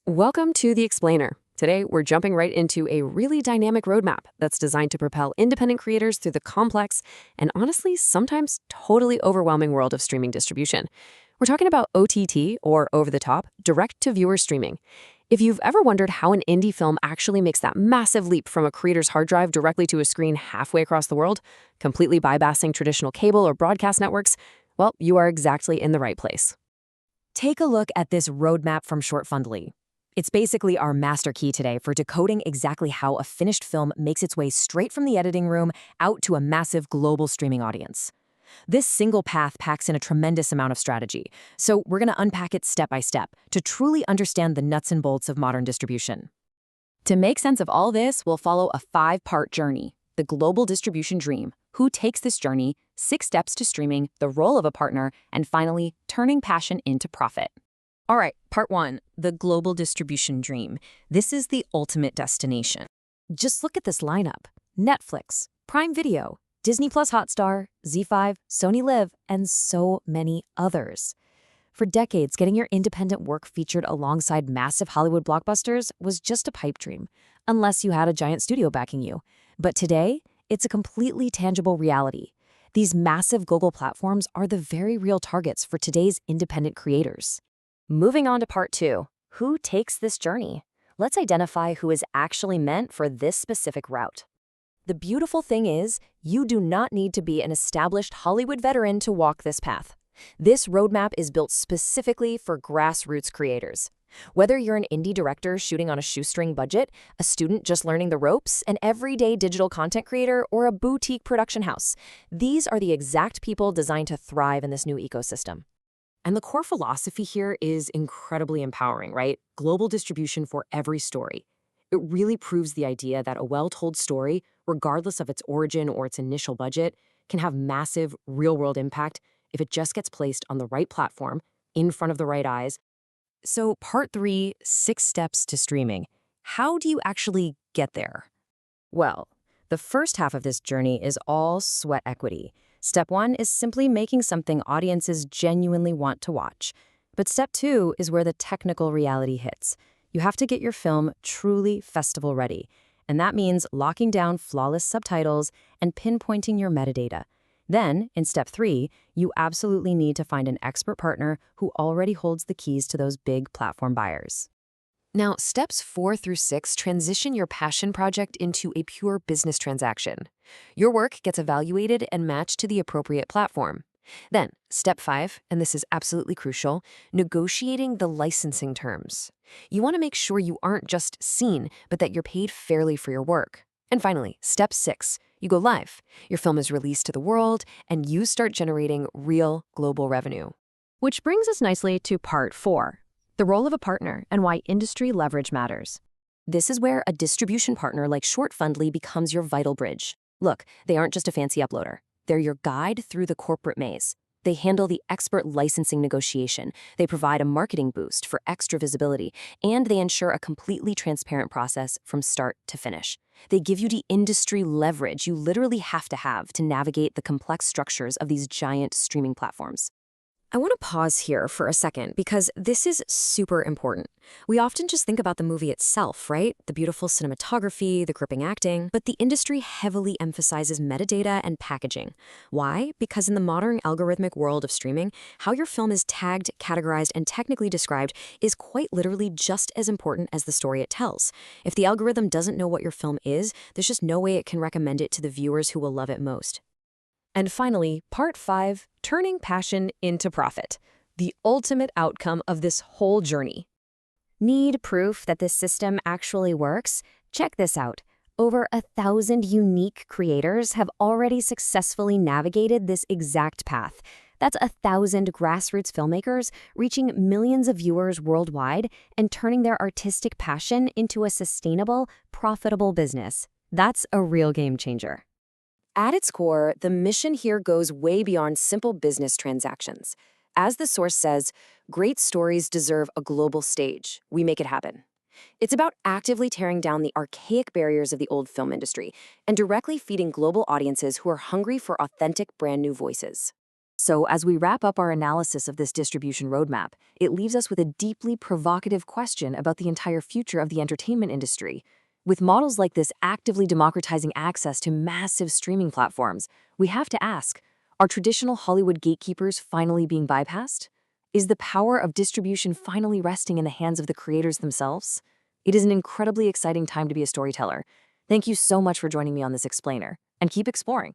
Welcome to The Explainer. Today, we're jumping right into a really dynamic roadmap that's designed to propel independent creators through the complex and honestly, sometimes totally overwhelming world of streaming distribution. We're talking about OTT, or over-the-top, direct-to-viewer streaming. If you've ever wondered how an indie film actually makes that massive leap from a creator's hard drive directly to a screen halfway across the world, completely bypassing traditional cable or broadcast networks, well, you are exactly in the right place. Take a look at this roadmap from Shortfundly. It's basically our master key today for decoding exactly how a finished film makes its way straight from the editing room out to a massive global streaming audience. This single path packs in a tremendous amount of strategy, so we're going to unpack it step by step to truly understand the nuts and bolts of modern distribution. To make sense of all this, we'll follow a 5-part journey: the global distribution dream, who takes this journey, 6 steps to streaming, the role of a partner, and finally, turning passion into profit. All right, part 1, the global distribution dream. This is the ultimate destination. Just look at this lineup: Netflix, Prime Video, Disney Plus Hotstar, Z5, Sony Live, and so many others. For decades, getting your independent work featured alongside massive Hollywood blockbusters was just a pipe dream, unless you had a giant studio backing you. But today, it's a completely tangible reality. These massive global platforms are the very real targets for today's independent creators. Moving on to part 2, who takes this journey? Let's identify who is actually meant for this specific route. The beautiful thing is, you do not need to be an established Hollywood veteran to walk this path. This roadmap is built specifically for grassroots creators. Whether you're an indie director shooting on a shoestring budget, a student just learning the ropes, an everyday digital content creator, or a boutique production house, these are the exact people designed to thrive in this new ecosystem. And the core philosophy here is incredibly empowering, right? Global distribution for every story. It really proves the idea that a well-told story, regardless of its origin or its initial budget, can have massive, real-world impact if it just gets placed on the right platform, in front of the right eyes. So part 3, 6 steps to streaming. How do you actually get there? Well, the first half of this journey is all sweat equity. Step 1 is simply making something audiences genuinely want to watch. But step 2 is where the technical reality hits. You have to get your film truly festival ready. And that means locking down flawless subtitles and pinpointing your metadata. Then, in step 3, you absolutely need to find an expert partner who already holds the keys to those big platform buyers. Now, steps 4 through 6 transition your passion project into a pure business transaction. Your work gets evaluated and matched to the appropriate platform. Then, step 5, and this is absolutely crucial, negotiating the licensing terms. You want to make sure you aren't just seen, but that you're paid fairly for your work. And finally, step 6, you go live. Your film is released to the world, and you start generating real global revenue. Which brings us nicely to part 4. The role of a partner and why industry leverage matters. This is where a distribution partner like Shortfundly becomes your vital bridge. Look, they aren't just a fancy uploader. They're your guide through the corporate maze. They handle the expert licensing negotiation. They provide a marketing boost for extra visibility, and they ensure a completely transparent process from start to finish. They give you the industry leverage you literally have to navigate the complex structures of these giant streaming platforms. I want to pause here for a second because this is super important. We often just think about the movie itself, right? The beautiful cinematography, the gripping acting, but the industry heavily emphasizes metadata and packaging. Why? Because in the modern algorithmic world of streaming, how your film is tagged, categorized, and technically described is quite literally just as important as the story it tells. If the algorithm doesn't know what your film is, there's just no way it can recommend it to the viewers who will love it most. And finally, part 5, turning passion into profit, the ultimate outcome of this whole journey. Need proof that this system actually works? Check this out. Over 1,000 unique creators have already successfully navigated this exact path. That's 1,000 grassroots filmmakers reaching millions of viewers worldwide and turning their artistic passion into a sustainable, profitable business. That's a real game changer. At its core, the mission here goes way beyond simple business transactions. As the source says, great stories deserve a global stage. We make it happen. It's about actively tearing down the archaic barriers of the old film industry and directly feeding global audiences who are hungry for authentic, brand new voices. So, as we wrap up our analysis of this distribution roadmap, it leaves us with a deeply provocative question about the entire future of the entertainment industry. With models like this actively democratizing access to massive streaming platforms, we have to ask, are traditional Hollywood gatekeepers finally being bypassed? Is the power of distribution finally resting in the hands of the creators themselves? It is an incredibly exciting time to be a storyteller. Thank you so much for joining me on this explainer, and keep exploring.